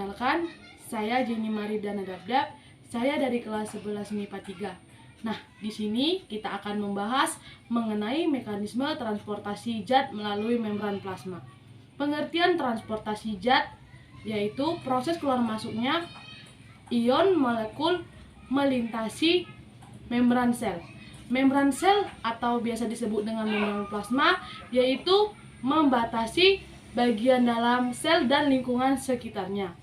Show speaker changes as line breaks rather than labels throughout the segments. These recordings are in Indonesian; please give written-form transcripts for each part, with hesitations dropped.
Perkenalkan, saya Jenny Maridana Dardab. Saya dari kelas 11 MIPA 3. Nah, di sini kita akan membahas mengenai mekanisme transportasi zat melalui membran plasma. Pengertian transportasi zat yaitu proses keluar masuknya ion molekul melintasi membran sel. Membran sel atau biasa disebut dengan membran plasma yaitu membatasi bagian dalam sel dan lingkungan sekitarnya.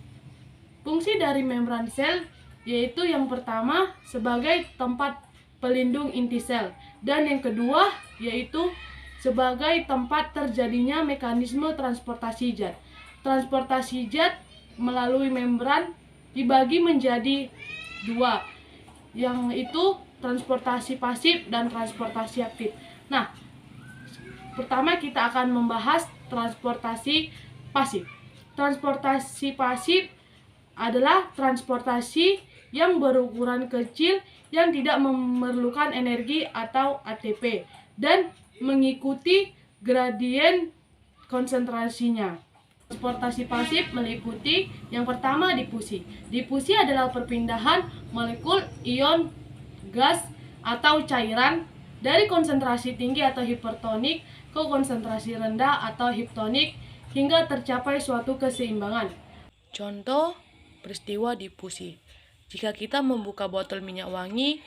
Fungsi dari membran sel yaitu yang pertama sebagai tempat pelindung inti sel dan yang kedua yaitu sebagai tempat terjadinya mekanisme transportasi zat. Transportasi zat melalui membran dibagi menjadi dua, yang itu transportasi pasif dan transportasi aktif. Nah, pertama kita akan membahas transportasi pasif. Transportasi pasif adalah transportasi yang berukuran kecil yang tidak memerlukan energi atau ATP dan mengikuti gradien konsentrasinya. Transportasi pasif meliputi yang pertama difusi. Difusi adalah perpindahan molekul ion gas atau cairan dari konsentrasi tinggi atau hipertonik ke konsentrasi rendah atau hiptonik hingga tercapai suatu keseimbangan. Contoh peristiwa difusi. Jika kita membuka botol minyak wangi,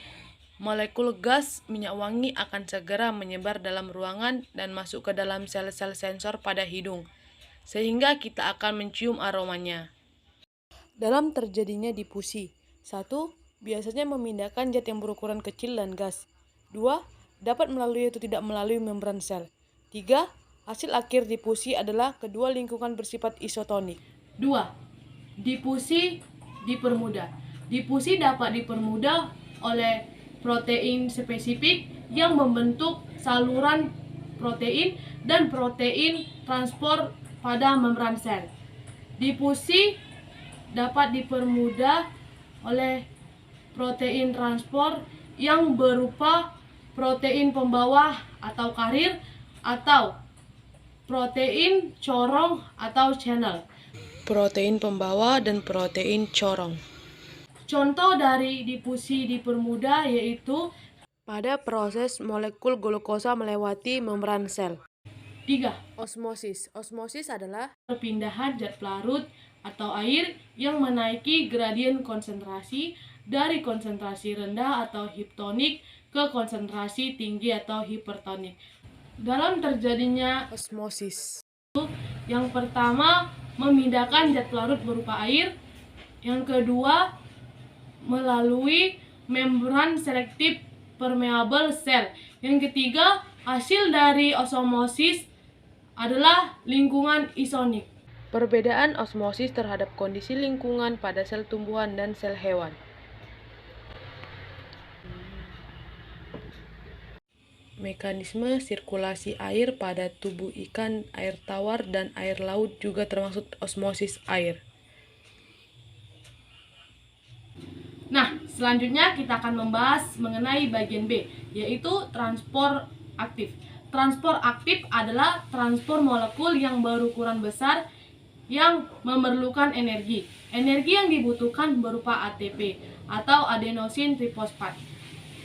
molekul gas minyak wangi akan segera menyebar dalam ruangan dan masuk ke dalam sel-sel sensor pada hidung, sehingga kita akan mencium aromanya. Dalam terjadinya difusi, 1. Biasanya memindahkan zat yang berukuran kecil dan gas. 2. Dapat melalui atau tidak melalui membran sel. 3. Hasil akhir difusi adalah kedua lingkungan bersifat isotonik. 2. Difusi dipermudah. Difusi dapat dipermudah oleh protein spesifik yang membentuk saluran protein dan protein transport pada membran sel. Difusi dapat dipermudah oleh protein transport yang berupa protein pembawa atau karir atau protein corong atau channel. Protein pembawa dan protein corong. Contoh dari difusi dipermudah yaitu pada proses molekul glukosa melewati membran sel. 3. Osmosis. Osmosis adalah perpindahan zat pelarut atau air yang menaiki gradien konsentrasi dari konsentrasi rendah atau hiptonik ke konsentrasi tinggi atau hipertonik. Dalam terjadinya osmosis, yang pertama memindahkan zat pelarut berupa air, yang kedua melalui membran selektif permeabel sel, yang ketiga hasil dari osmosis adalah lingkungan isonik. Perbedaan osmosis terhadap kondisi lingkungan pada sel tumbuhan dan sel hewan. Mekanisme sirkulasi air pada tubuh ikan, air tawar, dan air laut juga termasuk osmosis air. Nah, selanjutnya kita akan membahas mengenai bagian B, yaitu transport aktif. Transport aktif adalah transport molekul yang berukuran besar yang memerlukan energi. Energi yang dibutuhkan berupa ATP atau adenosin trifosfat.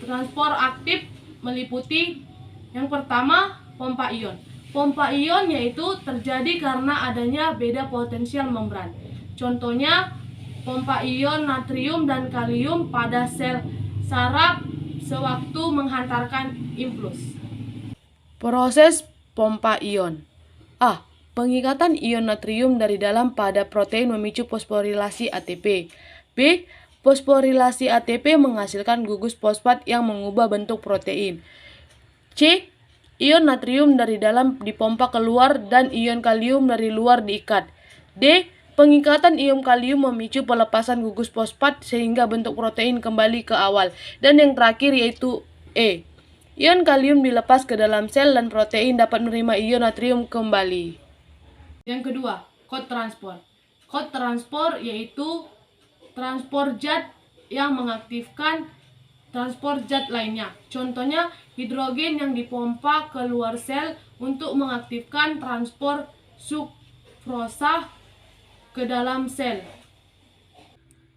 Transport aktif meliputi yang pertama pompa ion. Pompa ion yaitu terjadi karena adanya beda potensial membran. Contohnya pompa ion natrium dan kalium pada sel saraf sewaktu menghantarkan impuls. Proses pompa ion. A. Pengikatan ion natrium dari dalam pada protein memicu fosforilasi ATP. B. Fosforilasi ATP menghasilkan gugus fosfat yang mengubah bentuk protein. C. Ion natrium dari dalam dipompa keluar dan ion kalium dari luar diikat. D. Pengikatan ion kalium memicu pelepasan gugus fosfat sehingga bentuk protein kembali ke awal. Dan yang terakhir yaitu E. Ion kalium dilepas ke dalam sel dan protein dapat menerima ion natrium kembali. Yang kedua, kode transport. Kode transport yaitu transport zat yang mengaktifkan transport zat lainnya. Contohnya hidrogen yang dipompa keluar sel untuk mengaktifkan transport sukrosa ke dalam sel.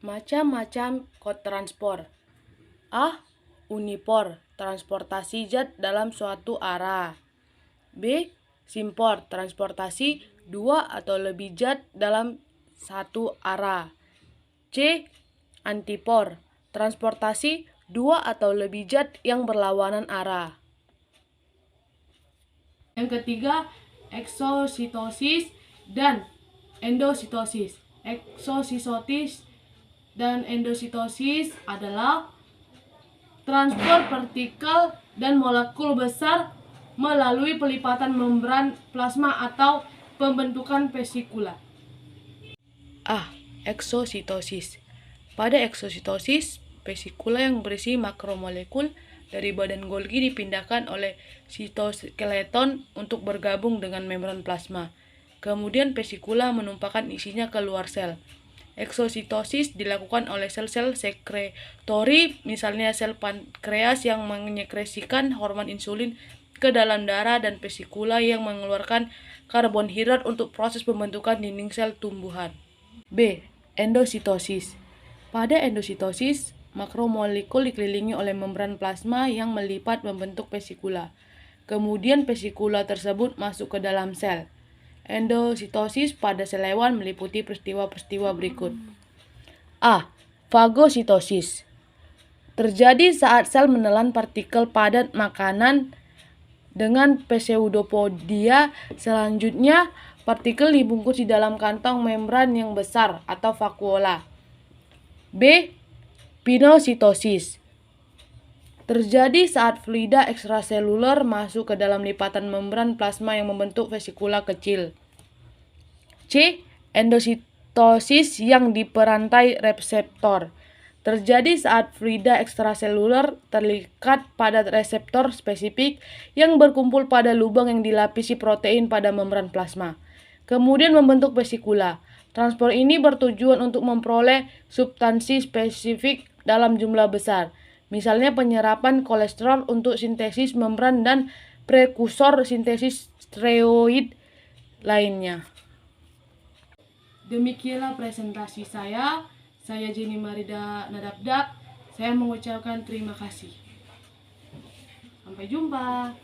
Macam-macam kode transport. A. Unipor, transportasi zat dalam suatu arah. B. Simpor, transportasi dua atau lebih zat dalam satu arah. C. Antipor, transportasi dua atau lebih zat yang berlawanan arah. Yang ketiga, eksositosis dan endositosis. Eksositosis dan endositosis adalah transport partikel dan molekul besar melalui pelipatan membran plasma atau pembentukan vesikula. A. Eksositosis. Pada eksositosis, vesikula yang berisi makromolekul dari badan Golgi dipindahkan oleh sitoskeleton untuk bergabung dengan membran plasma. Kemudian vesikula menumpahkan isinya ke luar sel. Eksositosis dilakukan oleh sel-sel sekretori, misalnya sel pankreas yang menyekresikan hormon insulin ke dalam darah dan vesikula yang mengeluarkan karbohidrat untuk proses pembentukan dinding sel tumbuhan. B. Endositosis. Pada endositosis, makromolekul dikelilingi oleh membran plasma yang melipat membentuk vesikula. Kemudian vesikula tersebut masuk ke dalam sel. Endositosis pada sel hewan meliputi peristiwa-peristiwa berikut. A. Fagositosis. Terjadi saat sel menelan partikel padat makanan dengan pseudopodia. Selanjutnya, partikel dibungkus di dalam kantong membran yang besar atau vakuola. B. Pinositosis. Terjadi saat fluida ekstraseluler masuk ke dalam lipatan membran plasma yang membentuk vesikula kecil. C. Endositosis yang diperantai reseptor. Terjadi saat fluida ekstraseluler terikat pada reseptor spesifik yang berkumpul pada lubang yang dilapisi protein pada membran plasma, kemudian membentuk vesikula. Transport ini bertujuan untuk memperoleh substansi spesifik dalam jumlah besar, misalnya penyerapan kolesterol untuk sintesis membran dan prekursor sintesis steroid lainnya. Demikianlah presentasi saya. Saya Jenny Marida Nadabdak. Saya mengucapkan terima kasih. Sampai jumpa.